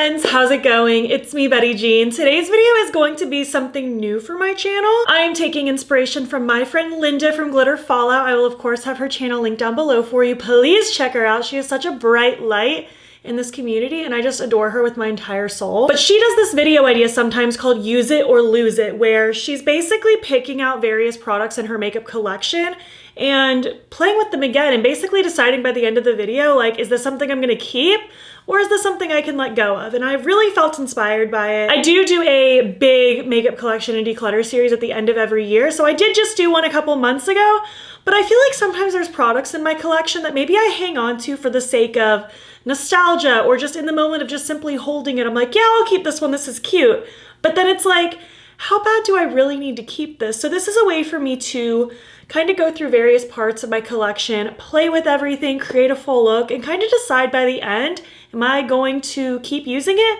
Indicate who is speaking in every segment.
Speaker 1: friends, how's it going? It's me, Betty Jean. Today's video is going to be something new for my channel. I am taking inspiration from my friend Linda from Glitter Fallout. I will of course have her channel linked down below for you. Please check her out. She is such a bright light in this community and I just adore her with my entire soul. But she does this video idea sometimes called Use It or Lose It, where she's basically picking out various products in her makeup collection and playing with them again and basically deciding by the end of the video, like, is this something I'm gonna keep or is this something I can let go of? And I really felt inspired by it. I do a big makeup collection and declutter series at the end of every year, so I did just do one a couple months ago, but I feel like sometimes there's products in my collection that maybe I hang on to for the sake of nostalgia or just in the moment of just simply holding it. I'm like, yeah, I'll keep this one, this is cute. But then it's like, how bad do I really need to keep this? So this is a way for me to kind of go through various parts of my collection, play with everything, create a full look, and kind of decide by the end, am I going to keep using it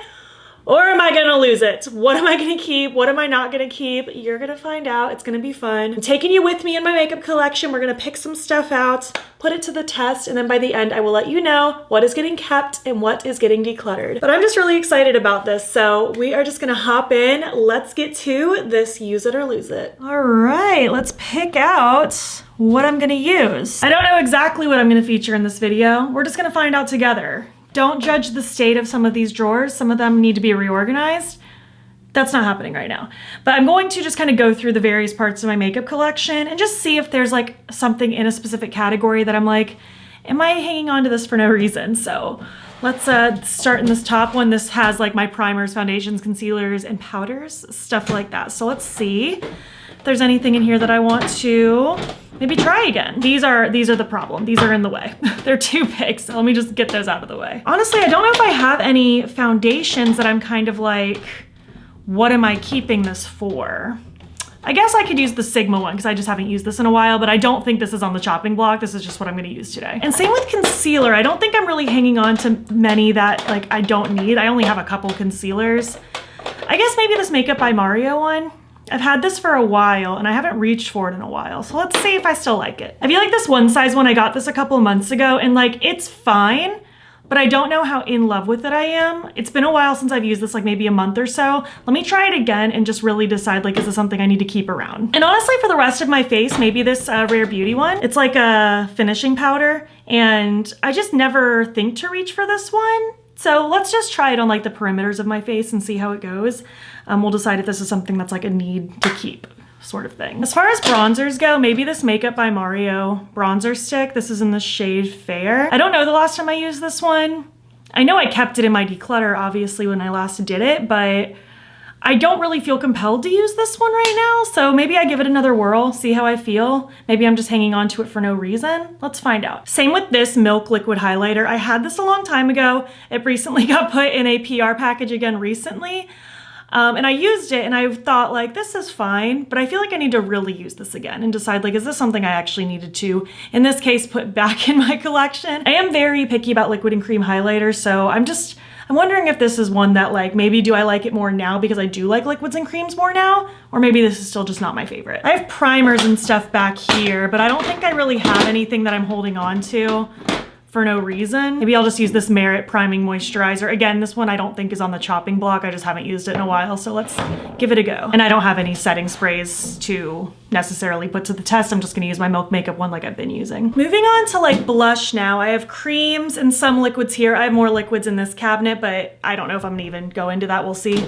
Speaker 1: or am I gonna lose it? What am I gonna keep? What am I not gonna keep? You're gonna find out. It's gonna be fun. I'm taking you with me in my makeup collection. We're gonna pick some stuff out, put it to the test, and then by the end, I will let you know what is getting kept and what is getting decluttered. But I'm just really excited about this, so we are just gonna hop in. Let's get to this Use It or Lose It. All right, let's pick out what I'm gonna use. I don't know exactly what I'm gonna feature in this video. We're just gonna find out together. Don't judge the state of some of these drawers. Some of them need to be reorganized. That's not happening right now. But I'm going to just kind of go through the various parts of my makeup collection and just see if there's like something in a specific category that I'm like, am I hanging on to this for no reason? So let's start in this top one. This has like my primers, foundations, concealers, and powders, stuff like that. So let's see if there's anything in here that I want to maybe try again. These are the problem. These are in the way. They're too big, so let me just get those out of the way. Honestly, I don't know if I have any foundations that I'm kind of like, what am I keeping this for? I guess I could use the Sigma one because I just haven't used this in a while, but I don't think this is on the chopping block. This is just what I'm gonna use today. And same with concealer. I don't think I'm really hanging on to many that like I don't need. I only have a couple concealers. I guess maybe this Makeup by Mario one. I've had this for a while and I haven't reached for it in a while. So let's see if I still like it. I feel like this one size one, I got this a couple of months ago and like, it's fine, but I don't know how in love with it I am. It's been a while since I've used this, like maybe a month or so. Let me try it again and just really decide like, is this something I need to keep around? And honestly, for the rest of my face, maybe this Rare Beauty one. It's like a finishing powder and I just never think to reach for this one. So let's just try it on like the perimeters of my face and see how it goes. We'll decide if this is something that's like a need to keep sort of thing. As far as bronzers go, maybe this Makeup by Mario bronzer stick. This is in the shade Fair. I don't know the last time I used this one. I know I kept it in my declutter obviously when I last did it, but I don't really feel compelled to use this one right now. So maybe I give it another whirl, see how I feel. Maybe I'm just hanging on to it for no reason. Let's find out. Same with this Milk Liquid Highlighter. I had this a long time ago. It recently got put in a PR package again recently. And I used it and I thought like, this is fine, but I feel like I need to really use this again and decide like, is this something I actually needed to, in this case, put back in my collection? I am very picky about liquid and cream highlighters, so I'm wondering if this is one that like, maybe do I like it more now because I do like liquids and creams more now? Or maybe this is still just not my favorite. I have primers and stuff back here, but I don't think I really have anything that I'm holding on to for no reason. Maybe I'll just use this Merit Priming Moisturizer. Again, this one I don't think is on the chopping block. I just haven't used it in a while, so let's give it a go. And I don't have any setting sprays to necessarily put to the test. I'm just gonna use my Milk Makeup one like I've been using. Moving on to like blush now. I have creams and some liquids here. I have more liquids in this cabinet, but I don't know if I'm gonna even go into that, we'll see.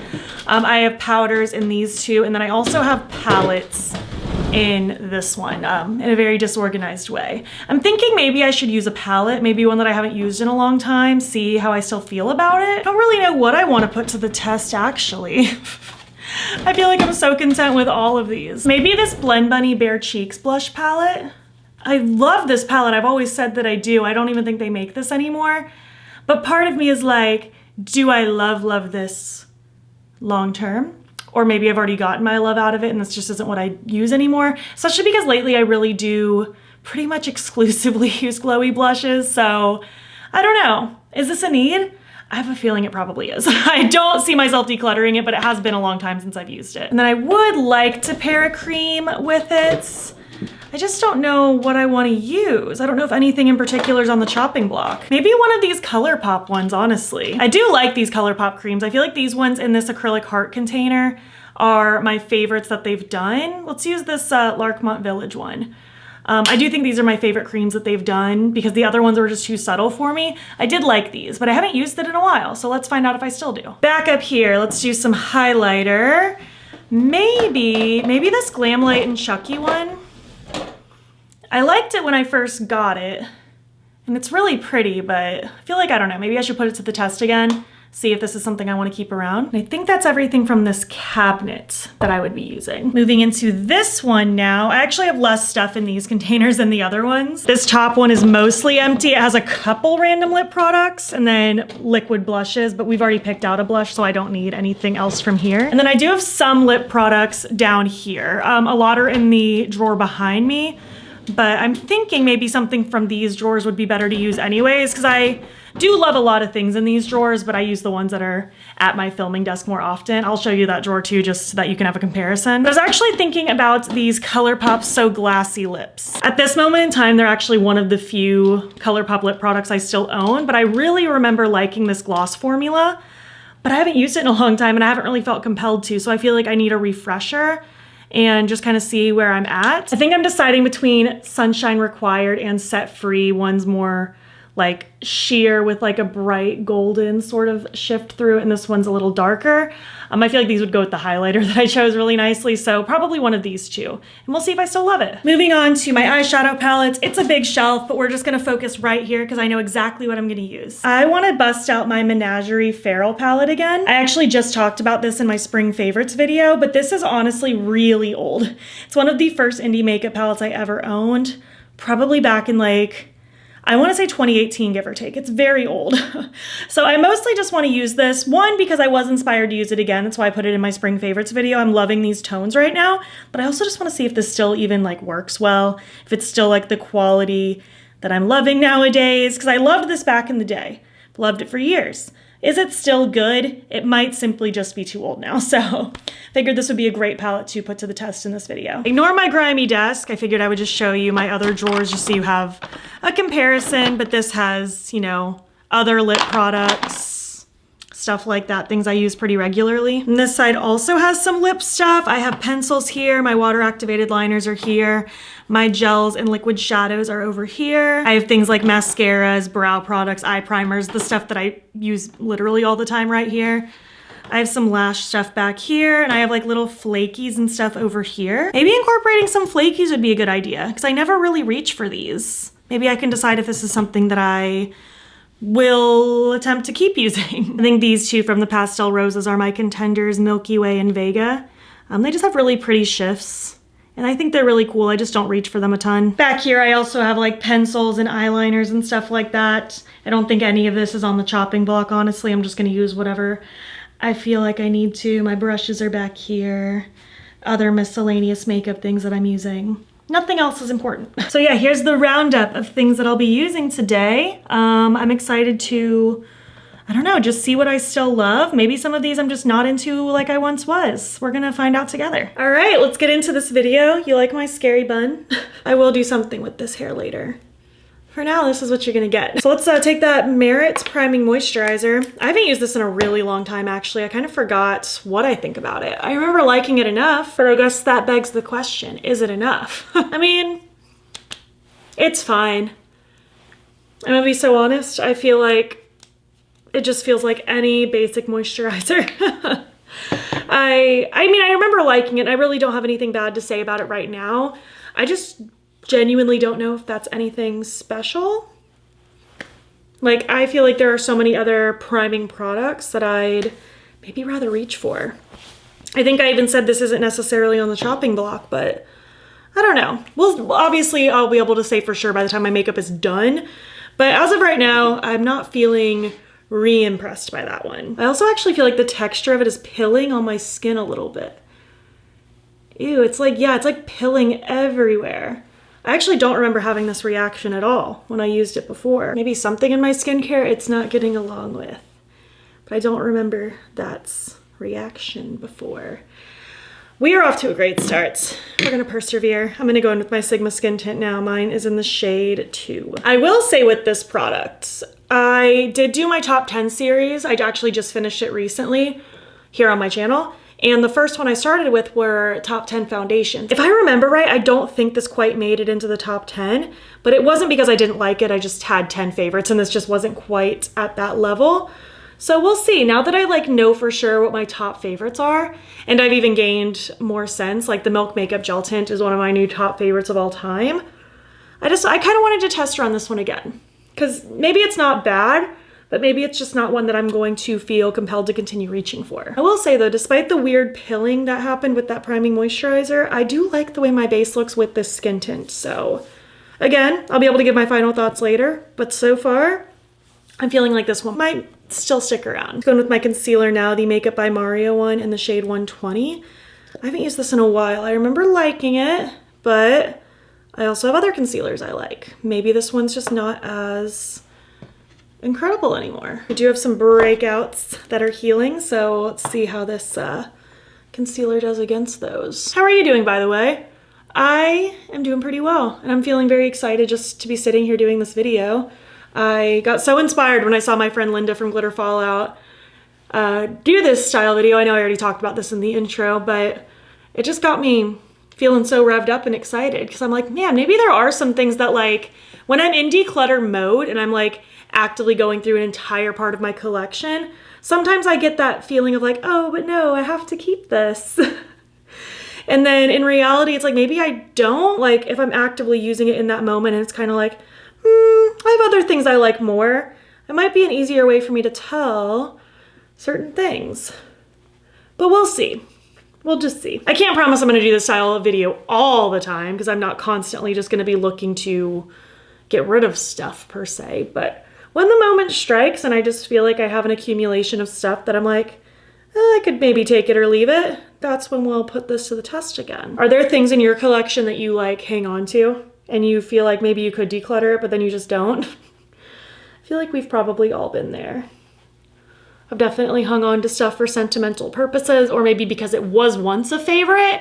Speaker 1: I have powders in these two, and then I also have palettes in this one in a very disorganized way. I'm thinking maybe I should use a palette, maybe one that I haven't used in a long time, see how I still feel about it. I don't really know what I want to put to the test actually. I feel like I'm so content with all of these. Maybe this Blend Bunny Bare Cheeks blush palette. I love this palette. I've always said that I do. I don't even think they make this anymore. But part of me is like, do I love this long term? Or maybe I've already gotten my love out of it and this just isn't what I use anymore. Especially because lately I really do pretty much exclusively use glowy blushes. So I don't know, is this a need? I have a feeling it probably is. I don't see myself decluttering it, but it has been a long time since I've used it. And then I would like to pair a cream with it. I just don't know what I want to use. I don't know if anything in particular is on the chopping block. Maybe one of these ColourPop ones, honestly. I do like these ColourPop creams. I feel like these ones in this acrylic heart container are my favorites that they've done. Let's use this Larchmont Village one. I do think these are my favorite creams that they've done because the other ones were just too subtle for me. I did like these, but I haven't used it in a while, so let's find out if I still do. Back up here, let's do some highlighter. Maybe this Glamlight and Chucky one. I liked it when I first got it, and it's really pretty, but I feel like, I don't know, maybe I should put it to the test again, see if this is something I want to keep around. And I think that's everything from this cabinet that I would be using. Moving into this one now, I actually have less stuff in these containers than the other ones. This top one is mostly empty. It has a couple random lip products and then liquid blushes, but we've already picked out a blush, so I don't need anything else from here. And then I do have some lip products down here. A lot are in the drawer behind me, but I'm thinking maybe something from these drawers would be better to use anyways, because I do love a lot of things in these drawers, but I use the ones that are at my filming desk more often. I'll show you that drawer too, just so that you can have a comparison. I was actually thinking about these ColourPop So Glassy lips. At this moment in time, they're actually one of the few ColourPop lip products I still own, but I really remember liking this gloss formula, but I haven't used it in a long time and I haven't really felt compelled to, so I feel like I need a refresher and just kind of see where I'm at. I think I'm deciding between Sunshine Required and Set Free. One's more like sheer with like a bright golden sort of shift through it, and this one's a little darker. I feel like these would go with the highlighter that I chose really nicely, so probably one of these two. And we'll see if I still love it. Moving on to my eyeshadow palettes. It's a big shelf, but we're just gonna focus right here because I know exactly what I'm gonna use. I wanna bust out my Menagerie Feral palette again. I actually just talked about this in my spring favorites video, but this is honestly really old. It's one of the first indie makeup palettes I ever owned, probably back in like, I want to say 2018, give or take. It's very old. So I mostly just want to use this, one, because I was inspired to use it again. That's why I put it in my spring favorites video. I'm loving these tones right now, but I also just want to see if this still even like works well, if it's still like the quality that I'm loving nowadays, because I loved this back in the day. Loved it for years. Is it still good? It might simply just be too old now, so figured this would be a great palette to put to the test in this video. Ignore my grimy desk. I figured I would just show you my other drawers just so you have a comparison, but this has, you know, other lip products, stuff like that, things I use pretty regularly. And this side also has some lip stuff. I have pencils here, my water activated liners are here, my gels and liquid shadows are over here. I have things like mascaras, brow products, eye primers, the stuff that I use literally all the time right here. I have some lash stuff back here, and I have like little flakies and stuff over here. Maybe incorporating some flakies would be a good idea because I never really reach for these. Maybe I can decide if this is something that I will attempt to keep using. I think these two from the Pastel Roses are my contenders, Milky Way and Vega. They just have really pretty shifts, and I think they're really cool. I just don't reach for them a ton. Back here, I also have like pencils and eyeliners and stuff like that. I don't think any of this is on the chopping block, honestly. I'm just gonna use whatever I feel like I need to. My brushes are back here. Other miscellaneous makeup things that I'm using. Nothing else is important. So yeah, here's the roundup of things that I'll be using today. I'm excited to, I don't know, just see what I still love. Maybe some of these I'm just not into like I once was. We're gonna find out together. All right, let's get into this video. You like my scary bun? I will do something with this hair later. For now, this is what you're gonna get. So let's take that Merit Priming Moisturizer. I haven't used this in a really long time, actually. I kind of forgot what I think about it. I remember liking it enough, but I guess that begs the question, is it enough? I mean, it's fine. I'm gonna be so honest, I feel like it just feels like any basic moisturizer. I mean, I remember liking it. I really don't have anything bad to say about it right now. I just genuinely don't know if that's anything special. Like, I feel like there are so many other priming products that I'd maybe rather reach for. I think I even said this isn't necessarily on the chopping block, but I don't know. Well, obviously I'll be able to say for sure by the time my makeup is done, but as of right now, I'm not feeling re-impressed by that one. I also actually feel like the texture of it is pilling on my skin a little bit. Ew, it's like, yeah, it's like pilling everywhere. I actually don't remember having this reaction at all when I used it before. Maybe something in my skincare it's not getting along with, but I don't remember that's reaction before. We are off to a great start. We're gonna persevere. I'm gonna go in with my Sigma Skin Tint now. Mine is in the shade 2. I will say with this product, I did do my top 10 series. I actually just finished it recently here on my channel. And the first one I started with were top 10 foundations. If I remember right, I don't think this quite made it into the top 10, but it wasn't because I didn't like it. I just had 10 favorites and this just wasn't quite at that level. So we'll see. Now that I like know for sure what my top favorites are, and I've even gained more sense, like the Milk Makeup Gel Tint is one of my new top favorites of all time. I kind of wanted to test run this one again because maybe it's not bad, but maybe it's just not one that I'm going to feel compelled to continue reaching for. I will say though, despite the weird pilling that happened with that priming moisturizer, I do like the way my base looks with this skin tint. So again, I'll be able to give my final thoughts later, but so far, I'm feeling like this one might still stick around. Going with my concealer now, the Makeup by Mario one in the shade 120. I haven't used this in a while. I remember liking it, but I also have other concealers I like. Maybe this one's just not as incredible anymore. I do have some breakouts that are healing, so let's see how this concealer does against those. How are you doing, by the way? I am doing pretty well, and I'm feeling very excited just to be sitting here doing this video. I got so inspired when I saw my friend Linda from Glitter Fallout do this style video. I know I already talked about this in the intro, but it just got me feeling so revved up and excited because I'm like, man, maybe there are some things that like when I'm in declutter mode and I'm like actively going through an entire part of my collection, sometimes I get that feeling of like, oh, but no, I have to keep this. And then in reality, it's like, maybe I don't, like if I'm actively using it in that moment and it's kind of like, I have other things I like more. It might be an easier way for me to tell certain things, but we'll see. We'll just see. I can't promise I'm gonna do this style of video all the time because I'm not constantly just gonna be looking to get rid of stuff per se, but when the moment strikes and I just feel like I have an accumulation of stuff that I'm like, I could maybe take it or leave it, that's when we'll put this to the test again. Are there things in your collection that you like hang on to and you feel like maybe you could declutter it, but then you just don't? I feel like we've probably all been there. I've definitely hung on to stuff for sentimental purposes, or maybe because it was once a favorite.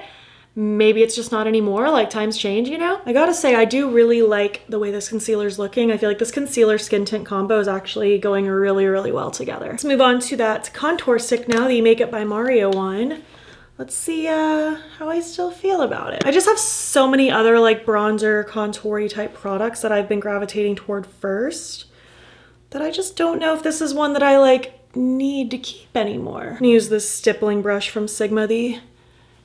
Speaker 1: Maybe it's just not anymore, like times change, you know? I gotta say, I do really like the way this concealer's looking. I feel like this concealer skin tint combo is actually going really, really well together. Let's move on to that contour stick now, the Makeup by Mario one. Let's see how I still feel about it. I just have so many other like bronzer, contour-y type products that I've been gravitating toward first that I just don't know if this is one that I like need to keep anymore. I'm gonna use this stippling brush from Sigma, the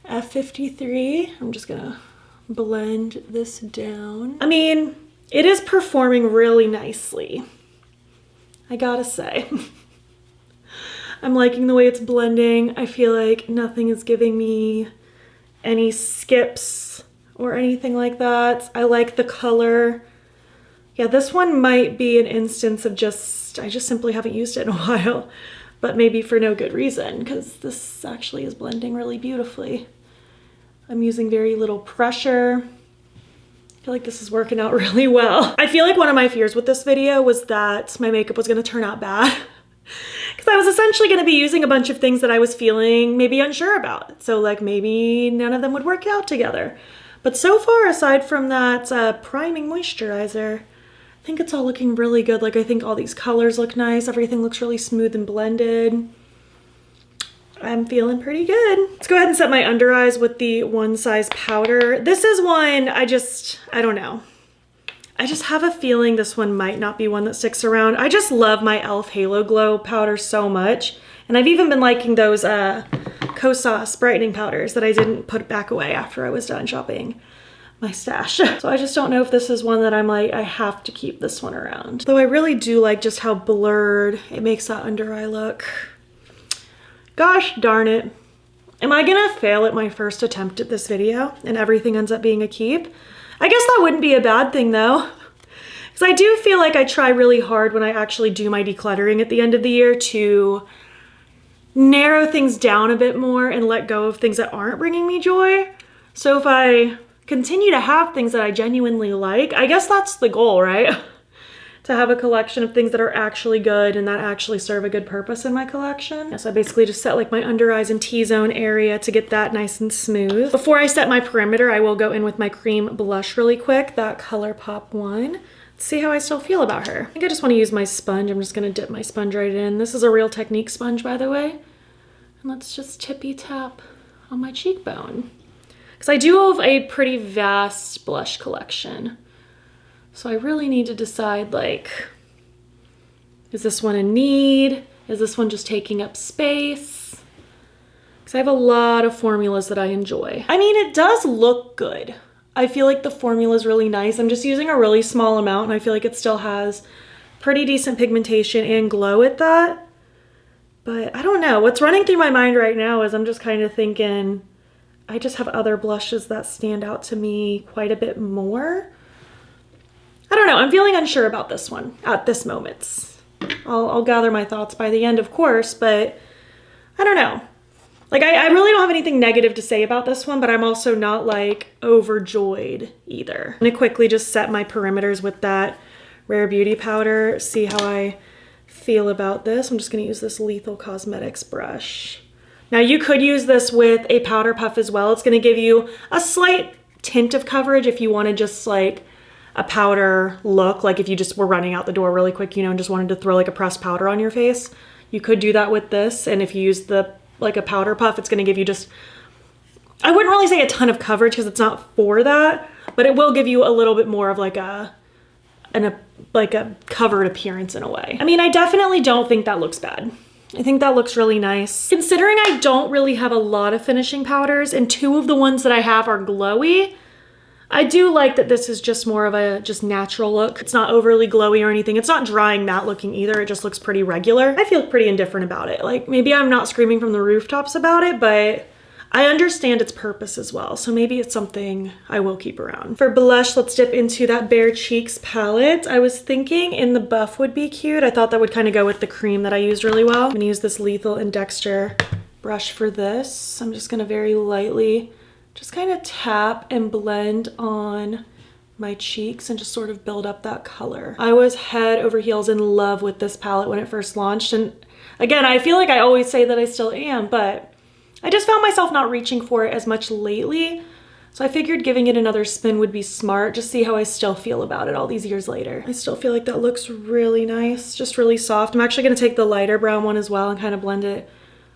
Speaker 1: F53. I'm just gonna blend this down. I mean, it is performing really nicely, I gotta say. I'm liking the way it's blending. I feel like nothing is giving me any skips or anything like that. I like the color. Yeah, this one might be an instance of I just simply haven't used it in a while, but maybe for no good reason because this actually is blending really beautifully. I'm using very little pressure. I feel like this is working out really well. I feel like one of my fears with this video was that my makeup was gonna turn out bad because I was essentially gonna be using a bunch of things that I was feeling maybe unsure about. So like maybe none of them would work out together. But so far, aside from that priming moisturizer, I think it's all looking really good. Like I think all these colors look nice. Everything looks really smooth and blended. I'm feeling pretty good. Let's go ahead and set my under eyes with the One Size powder. This is one I don't know. I just have a feeling this one might not be one that sticks around. I just love my e.l.f. Halo Glow powder so much. And I've even been liking those Kosas brightening powders that I didn't put back away after I was done shopping my stash. So I just don't know if this is one that I'm like, I have to keep this one around. Though I really do like just how blurred it makes that under eye look. Gosh darn it. Am I gonna fail at my first attempt at this video and everything ends up being a keep? I guess that wouldn't be a bad thing though. Because I do feel like I try really hard when I actually do my decluttering at the end of the year to narrow things down a bit more and let go of things that aren't bringing me joy. So if I continue to have things that I genuinely like, I guess that's the goal, right? to have a collection of things that are actually good and that actually serve a good purpose in my collection. So I basically just set like my under eyes and T-zone area to get that nice and smooth. Before I set my perimeter, I will go in with my cream blush really quick, that ColourPop one. Let's see how I still feel about her. I think I just want to use my sponge. I'm just going to dip my sponge right in. This is a Real Technique sponge, by the way. And let's just tippy tap on my cheekbone. Because I do have a pretty vast blush collection. So I really need to decide, like, is this one a need? Is this one just taking up space? Because I have a lot of formulas that I enjoy. I mean, it does look good. I feel like the formula is really nice. I'm just using a really small amount and I feel like it still has pretty decent pigmentation and glow at that. But I don't know. What's running through my mind right now is I'm just kind of thinking, I just have other blushes that stand out to me quite a bit more. I don't know, I'm feeling unsure about this one at this moment. I'll gather my thoughts by the end, of course, but I don't know. Like, I really don't have anything negative to say about this one, but I'm also not like overjoyed either. I'm gonna quickly just set my perimeters with that Rare Beauty powder, see how I feel about this. I'm just gonna use this Lethal Cosmetics brush. Now you could use this with a powder puff as well. It's gonna give you a slight tint of coverage if you wanna just like a powder look, like if you just were running out the door really quick, you know, and just wanted to throw like a pressed powder on your face, you could do that with this. And if you use the like a powder puff, it's going to give you just, I wouldn't really say a ton of coverage because it's not for that, but it will give you a little bit more of like a covered appearance in a way. I mean, I definitely don't think that looks bad. I think that looks really nice. Considering I don't really have a lot of finishing powders and two of the ones that I have are glowy, I do like that this is just more of a just natural look. It's not overly glowy or anything. It's not drying matte looking either. It just looks pretty regular. I feel pretty indifferent about it. Like maybe I'm not screaming from the rooftops about it, but I understand its purpose as well. So maybe it's something I will keep around. For blush, let's dip into that Bare Cheeks palette. I was thinking In the Buff would be cute. I thought that would kind of go with the cream that I used really well. I'm gonna use this Lethal and Dexter brush for this. I'm just gonna very lightly just kind of tap and blend on my cheeks and just sort of build up that color. I was head over heels in love with this palette when it first launched. And again, I feel like I always say that I still am, but I just found myself not reaching for it as much lately. So I figured giving it another spin would be smart, just see how I still feel about it all these years later. I still feel like that looks really nice, just really soft. I'm actually gonna take the lighter brown one as well and kind of blend it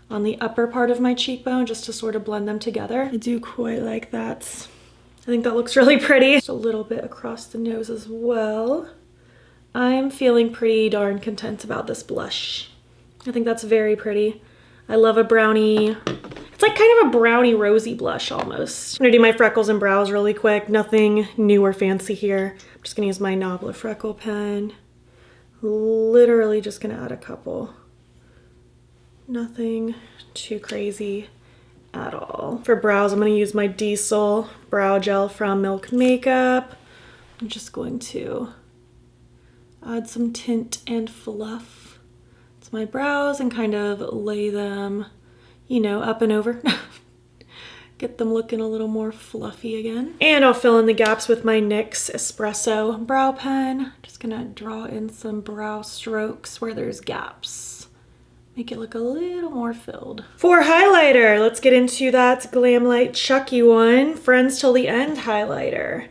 Speaker 1: on the upper part of my cheekbone just to sort of blend them together. I do quite like that. I think that looks really pretty. Just a little bit across the nose as well. I'm feeling pretty darn content about this blush. I think that's very pretty. I love a brownie. It's like kind of a brownie rosy blush almost. I'm gonna do my freckles and brows really quick. Nothing new or fancy here. I'm just gonna use my Nabla freckle pen. Literally just gonna add a couple. Nothing too crazy at all. For brows, I'm going to use my Diesel brow gel from Milk Makeup. I'm just going to add some tint and fluff to my brows and kind of lay them, you know, up and over. Get them looking a little more fluffy again. And I'll fill in the gaps with my NYX Espresso brow pen. Just going to draw in some brow strokes where there's gaps. Make it look a little more filled. For highlighter, let's get into that Glamlite Chucky one, Friends Till the End highlighter.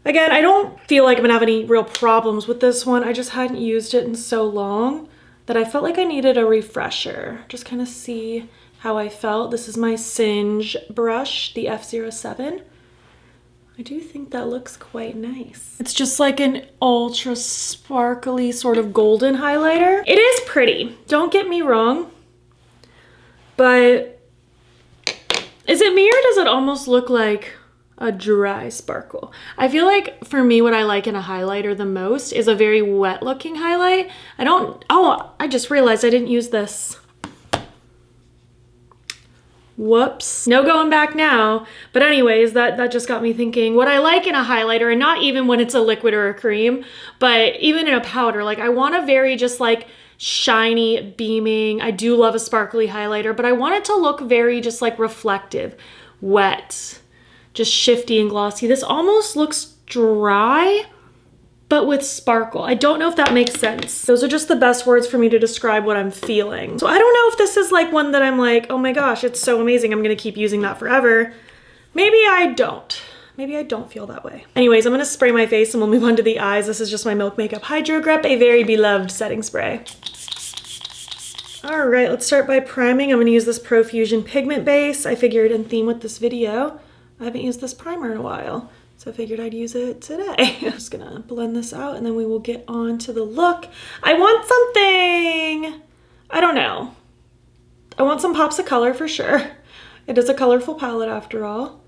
Speaker 1: Again, I don't feel like I'm gonna have any real problems with this one. I just hadn't used it in so long that I felt like I needed a refresher. Just kind of see how I felt. This is my Singe brush, the F07. I do think that looks quite nice. It's just like an ultra sparkly sort of golden highlighter. It is pretty, don't get me wrong, but is it me or does it almost look like a dry sparkle? I feel like for me, what I like in a highlighter the most is a very wet looking highlight. I just realized I didn't use this. Whoops, no going back now. But anyways, that just got me thinking what I like in a highlighter, and not even when it's a liquid or a cream, but even in a powder, like I want a very just like shiny, beaming, I do love a sparkly highlighter, but I want it to look very just like reflective, wet, just shifty and glossy. This almost looks dry, but with sparkle. I don't know if that makes sense. Those are just the best words for me to describe what I'm feeling. So I don't know if this is like one that I'm like, oh my gosh, it's so amazing, I'm gonna keep using that forever. Maybe I don't. Maybe I don't feel that way. Anyways, I'm gonna spray my face and we'll move on to the eyes. This is just my Milk Makeup Hydro Grip, a very beloved setting spray. All right, let's start by priming. I'm gonna use this Profusion Pigment Base. I figured in theme with this video, I haven't used this primer in a while, so I figured I'd use it today. I'm just gonna blend this out and then we will get on to the look. I want something, I don't know. I want some pops of color for sure. It is a colorful palette after all.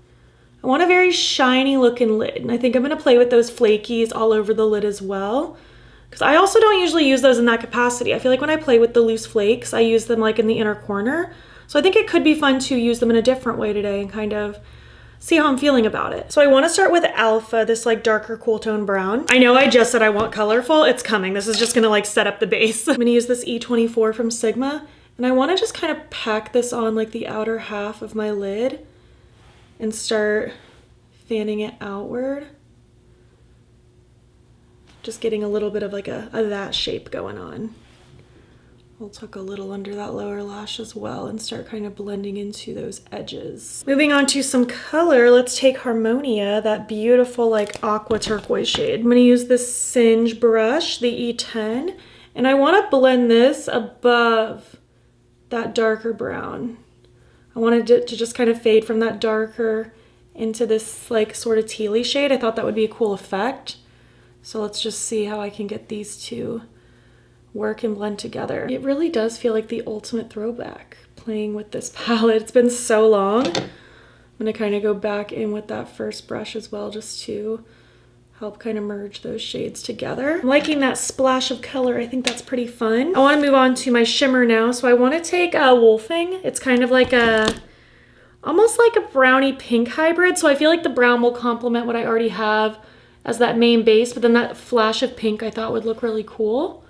Speaker 1: I want a very shiny looking lid, and I think I'm gonna play with those flakies all over the lid as well, because I also don't usually use those in that capacity. I feel like when I play with the loose flakes, I use them like in the inner corner. So I think it could be fun to use them in a different way today and kind of see how I'm feeling about it. So I want to start with Alpha, this like darker cool tone brown. I know I just said I want colorful, it's coming. This is just gonna like set up the base. I'm gonna use this E24 from Sigma, and I want to just kind of pack this on like the outer half of my lid and start fanning it outward. Just getting a little bit of like a that shape going on. We'll tuck a little under that lower lash as well and start kind of blending into those edges. Moving on to some color, let's take Harmonia, that beautiful like aqua turquoise shade. I'm gonna use this Singe brush, the E10, and I wanna blend this above that darker brown. I wanted it to just kind of fade from that darker into this like sort of tealy shade. I thought that would be a cool effect. So let's just see how I can get these two work and blend together. It really does feel like the ultimate throwback playing with this palette. It's been so long. I'm gonna kind of go back in with that first brush as well, just to help kind of merge those shades together. I'm liking that splash of color. I think that's pretty fun. I want to move on to my shimmer now. So I want to take a Wolfing. It's kind of like almost like a brownie pink hybrid. So I feel like the brown will complement what I already have as that main base, but then that flash of pink I thought would look really cool.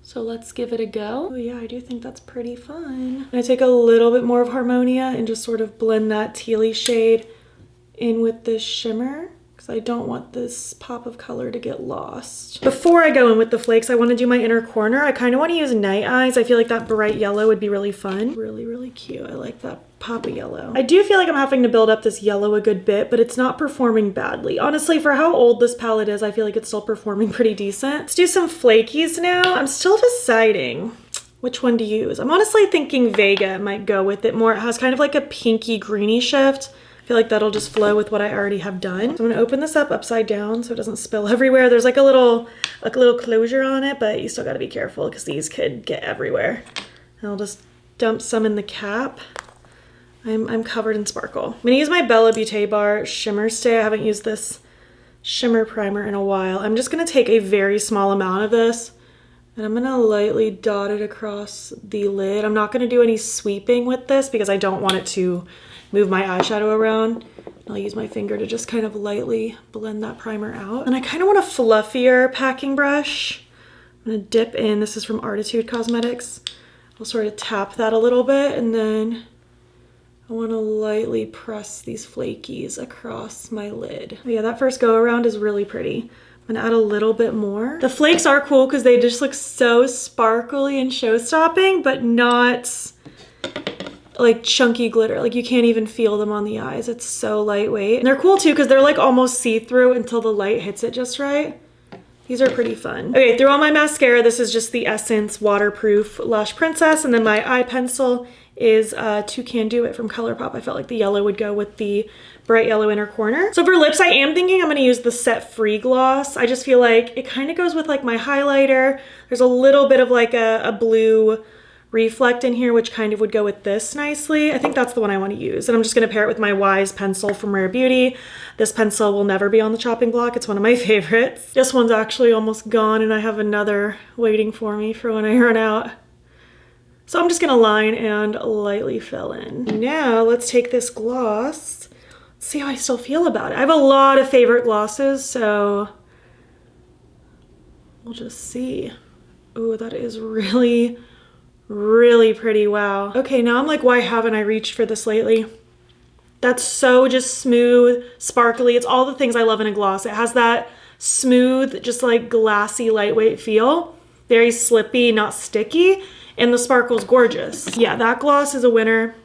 Speaker 1: So let's give it a go. Oh yeah, I do think that's pretty fun. I take a little bit more of Harmonia and just sort of blend that tealy shade in with this shimmer, because I don't want this pop of color to get lost. Before I go in with the flakes, I want to do my inner corner. I kind of want to use Night Eyes. I feel like that bright yellow would be really fun. Really, really cute. I like that pop of yellow. I do feel like I'm having to build up this yellow a good bit, but it's not performing badly. Honestly, for how old this palette is, I feel like it's still performing pretty decent. Let's do some flakies now. I'm still deciding which one to use. I'm honestly thinking Vega might go with it more. It has kind of like a pinky greeny shift. I feel like that'll just flow with what I already have done. So I'm gonna open this up upside down so it doesn't spill everywhere. There's like a little closure on it, but you still gotta be careful because these could get everywhere. And I'll just dump some in the cap. I'm covered in sparkle. I'm gonna use my Bella Beaute Bar Shimmer Stay. I haven't used this shimmer primer in a while. I'm just gonna take a very small amount of this and I'm gonna lightly dot it across the lid. I'm not gonna do any sweeping with this because I don't want it to move my eyeshadow around. I'll use my finger to just kind of lightly blend that primer out. And I kind of want a fluffier packing brush. I'm gonna dip in, this is from Arttitude Cosmetics. I'll sort of tap that a little bit and then I want to lightly press these flakies across my lid. Oh yeah, that first go around is really pretty. I'm gonna add a little bit more. The flakes are cool because they just look so sparkly and show-stopping, but not like chunky glitter. Like you can't even feel them on the eyes. It's so lightweight. And they're cool too because they're like almost see-through until the light hits it just right. These are pretty fun. Okay, through all my mascara, this is just the Essence Waterproof Lash Princess, and then my eye pencil is Toucan Do It from Colourpop. I felt like the yellow would go with the bright yellow inner corner. So for lips, I am thinking I'm gonna use the Set Free gloss. I just feel like it kind of goes with like my highlighter. There's a little bit of like a blue reflect in here, which kind of would go with this nicely. I think that's the one I want to use. And I'm just going to pair it with my Wise pencil from Rare Beauty. This pencil will never be on the chopping block. It's one of my favorites. This one's actually almost gone and I have another waiting for me for when I run out. So I'm just going to line and lightly fill in. Now let's take this gloss. Let's see how I still feel about it. I have a lot of favorite glosses, so we'll just see. Ooh, that is really pretty. Wow. Okay, now I'm like, why haven't I reached for this lately? That's so just smooth, sparkly. It's all the things I love in a gloss. It has that smooth, just like glassy, lightweight feel. Very slippy, not sticky, and the sparkle's gorgeous. Yeah, that gloss is a winner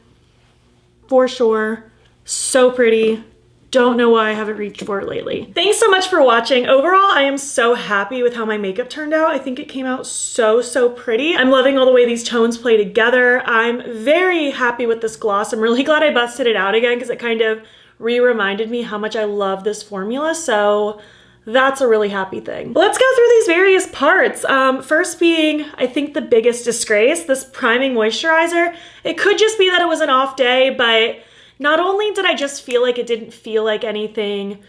Speaker 1: for sure. So pretty. Don't know why I haven't reached for it lately. Thanks so much for watching. Overall, I am so happy with how my makeup turned out. I think it came out so pretty. I'm loving all the way these tones play together. I'm very happy with this gloss. I'm really glad I busted it out again because it kind of reminded me how much I love this formula. So that's a really happy thing. Let's go through these various parts. First being, I think the biggest disgrace, this priming moisturizer. It could just be that it was an off day, but not only did I just feel like it didn't feel like anything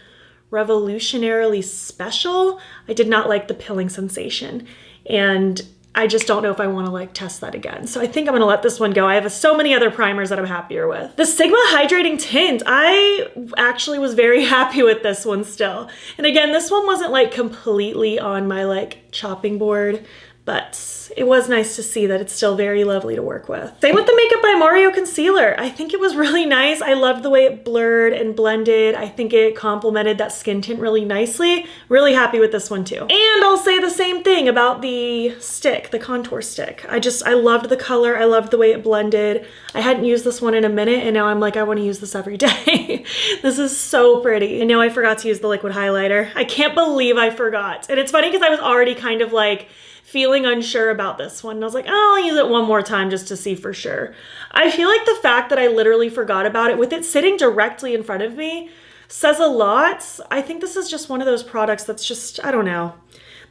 Speaker 1: revolutionarily special, I did not like the pilling sensation. And I just don't know if I want to like test that again. So I think I'm going to let this one go. I have so many other primers that I'm happier with. The Sigma Hydrating Tint, I actually was very happy with this one still. And again, this one wasn't like completely on my like chopping board, but it was nice to see that it's still very lovely to work with. Same with the Makeup by Mario concealer. I think it was really nice. I loved the way it blurred and blended. I think it complemented that skin tint really nicely. Really happy with this one too. And I'll say the same thing about the stick, the contour stick. I loved the color. I loved the way it blended. I hadn't used this one in a minute and now I'm like, I want to use this every day. This is so pretty. And now I forgot to use the liquid highlighter. I can't believe I forgot. And it's funny because I was already kind of like feeling unsure about this one. And I was like, oh, I'll use it one more time just to see for sure. I feel like the fact that I literally forgot about it with it sitting directly in front of me says a lot. I think this is just one of those products that's just, I don't know.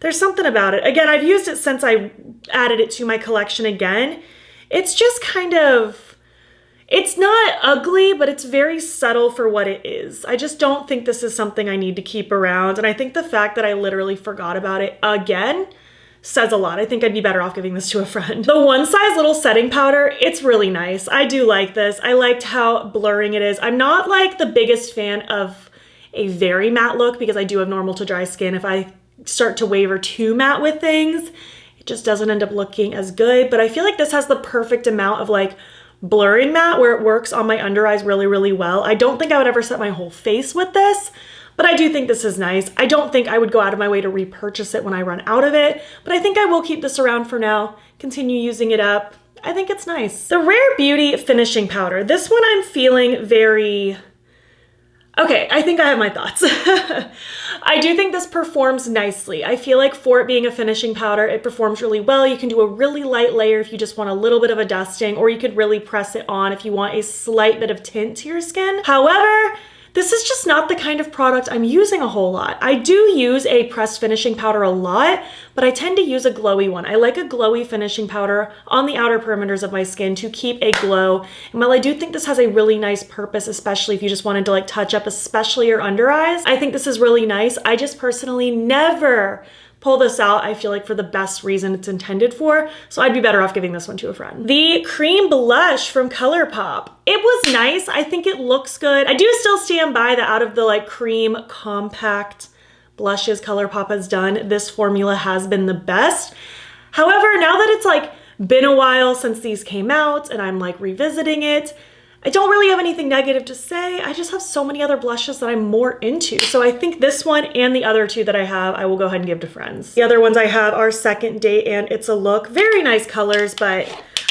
Speaker 1: There's something about it. Again, I've used it since I added it to my collection again. It's just kind of, it's not ugly, but it's very subtle for what it is. I just don't think this is something I need to keep around. And I think the fact that I literally forgot about it again says a lot. I think I'd be better off giving this to a friend. The One Size Little setting powder, it's really nice. I do like this. I liked how blurring it is. I'm not like the biggest fan of a very matte look because I do have normal to dry skin. If I start to waver too matte with things, it just doesn't end up looking as good. But I feel like this has the perfect amount of like blurring matte where it works on my under eyes really well. I don't think I would ever set my whole face with this, but I do think this is nice. I don't think I would go out of my way to repurchase it when I run out of it, but I think I will keep this around for now, continue using it up. I think it's nice. The Rare Beauty finishing powder. This one I'm feeling very, okay, I think I have my thoughts. I do think this performs nicely. I feel like for it being a finishing powder, it performs really well. You can do a really light layer if you just want a little bit of a dusting, or you could really press it on if you want a slight bit of tint to your skin. However, this is just not the kind of product I'm using a whole lot. I do use a pressed finishing powder a lot, but I tend to use a glowy one. I like a glowy finishing powder on the outer perimeters of my skin to keep a glow. And while I do think this has a really nice purpose, especially if you just wanted to like touch up, especially your under eyes, I think this is really nice. I just personally never pull this out, I feel like, for the best reason it's intended for, so I'd be better off giving this one to a friend. The cream blush from ColourPop. It was nice. I think it looks good. I do still stand by that out of the like cream compact blushes ColourPop has done, this formula has been the best. However, now that it's like been a while since these came out and I'm like revisiting it, I don't really have anything negative to say. I just have so many other blushes that I'm more into. So I think this one and the other two that I have, I will go ahead and give to friends. The other ones I have are Second Date and It's a Look. Very nice colors, but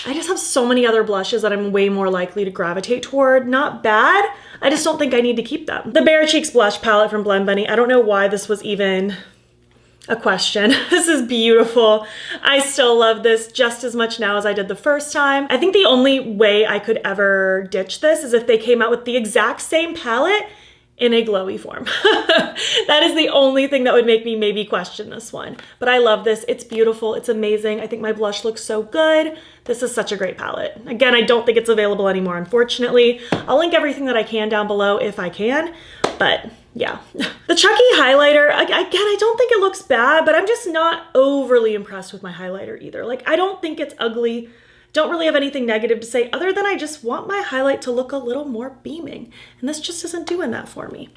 Speaker 1: I just have so many other blushes that I'm way more likely to gravitate toward. Not bad, I just don't think I need to keep them. The Bare Cheeks blush palette from Blend Bunny. I don't know why this was even a question. This is beautiful. I still love this just as much now as I did the first time. I think the only way I could ever ditch this is if they came out with the exact same palette in a glowy form. That is the only thing that would make me maybe question this one. But I love this. It's beautiful. It's amazing. I think my blush looks so good. This is such a great palette. Again, I don't think it's available anymore, unfortunately. I'll link everything that I can down below if I can, but yeah. The Chucky highlighter, again, I don't think it looks bad, but I'm just not overly impressed with my highlighter either. Like, I don't think it's ugly. Don't really have anything negative to say other than I just want my highlight to look a little more beaming. And this just isn't doing that for me.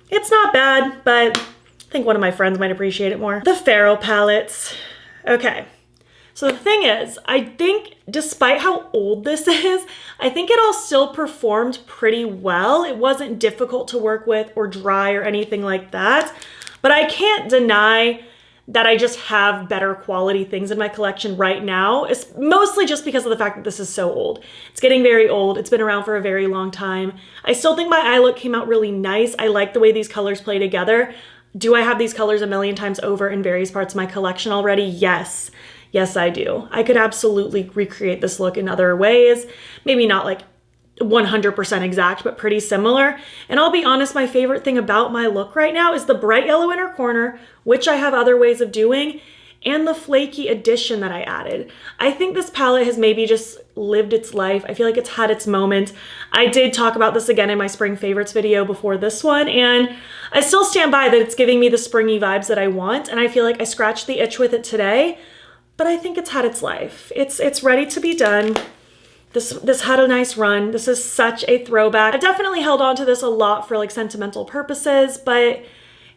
Speaker 1: It's not bad, but I think one of my friends might appreciate it more. The Farrow palettes. Okay. So the thing is, I think despite how old this is, I think it all still performed pretty well. It wasn't difficult to work with or dry or anything like that. But I can't deny that I just have better quality things in my collection right now. It's mostly just because of the fact that this is so old. It's getting very old. It's been around for a very long time. I still think my eye look came out really nice. I like the way these colors play together. Do I have these colors a million times over in various parts of my collection already? Yes. Yes, I do. I could absolutely recreate this look in other ways. Maybe not like 100% exact, but pretty similar. And I'll be honest, my favorite thing about my look right now is the bright yellow inner corner, which I have other ways of doing, and the flaky addition that I added. I think this palette has maybe just lived its life. I feel like it's had its moment. I did talk about this again in my spring favorites video before this one, and I still stand by that it's giving me the springy vibes that I want, and I feel like I scratched the itch with it today, but I think it's had its life. It's ready to be done. This had a nice run. This is such a throwback. I've definitely held on to this a lot for like sentimental purposes, but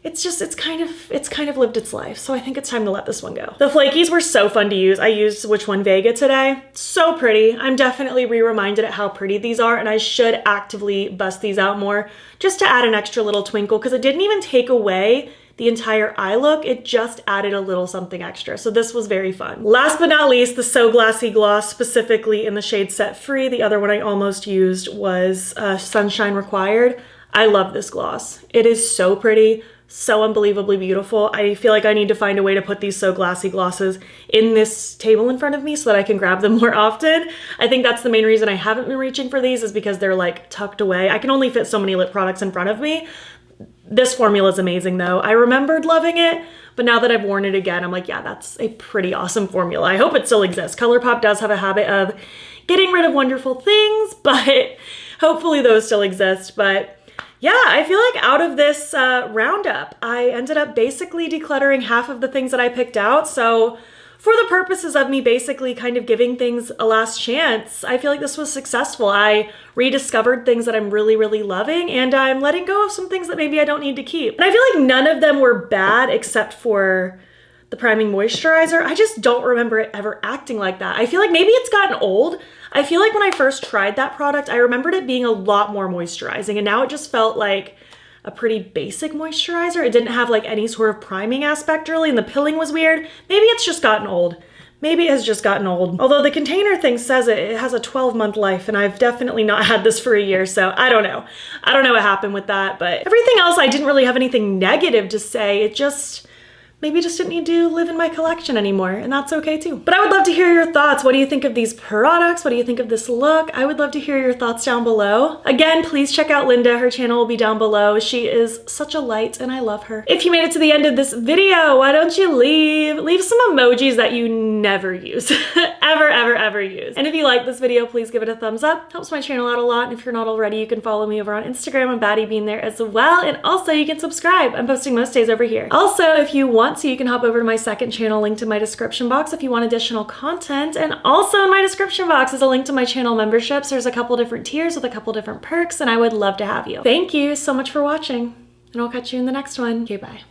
Speaker 1: it's kind of lived its life. So I think it's time to let this one go. The flakies were so fun to use. I used Which One Vega today. So pretty. I'm definitely re-reminded at how pretty these are, and I should actively bust these out more just to add an extra little twinkle, because it didn't even take away the entire eye look, it just added a little something extra. So this was very fun. Last but not least, the So Glassy gloss, specifically in the shade Set Free. The other one I almost used was Sunshine Required. I love this gloss. It is so pretty, so unbelievably beautiful. I feel like I need to find a way to put these So Glassy glosses in this table in front of me so that I can grab them more often. I think that's the main reason I haven't been reaching for these, is because they're like tucked away. I can only fit so many lip products in front of me. This formula is amazing though. I remembered loving it, but now that I've worn it again, I'm like, yeah, that's a pretty awesome formula. I hope it still exists. ColourPop does have a habit of getting rid of wonderful things, but hopefully those still exist. But yeah, I feel like out of this roundup, I ended up basically decluttering half of the things that I picked out. So for the purposes of me basically kind of giving things a last chance, I feel like this was successful. I rediscovered things that I'm really, really loving, and I'm letting go of some things that maybe I don't need to keep. And I feel like none of them were bad except for the priming moisturizer. I just don't remember it ever acting like that. I feel like maybe it's gotten old. I feel like when I first tried that product, I remembered it being a lot more moisturizing, and now it just felt like a pretty basic moisturizer. It didn't have like any sort of priming aspect really, and the pilling was weird. Maybe it's just gotten old. Maybe it has just gotten old. Although the container thing says it has a 12-month life, and I've definitely not had this for a year, so I don't know. I don't know what happened with that, but everything else I didn't really have anything negative to say. It just, maybe just didn't need to live in my collection anymore, and that's okay too. But I would love to hear your thoughts. What do you think of these products? What do you think of this look? I would love to hear your thoughts down below. Again, please check out Linda. Her channel will be down below. She is such a light and I love her. If you made it to the end of this video, why don't you leave some emojis that you never use, ever use. And if you like this video, please give it a thumbs up. Helps my channel out a lot. And if you're not already, you can follow me over on Instagram on BATTYBEAN there as well. And also you can subscribe. I'm posting most days over here. Also, if you want to, you can hop over to my second channel, linked in my description box if you want additional content. And also in my description box is a link to my channel memberships. There's a couple different tiers with a couple different perks, and I would love to have you. Thank you so much for watching, and I'll catch you in the next one. Okay, bye.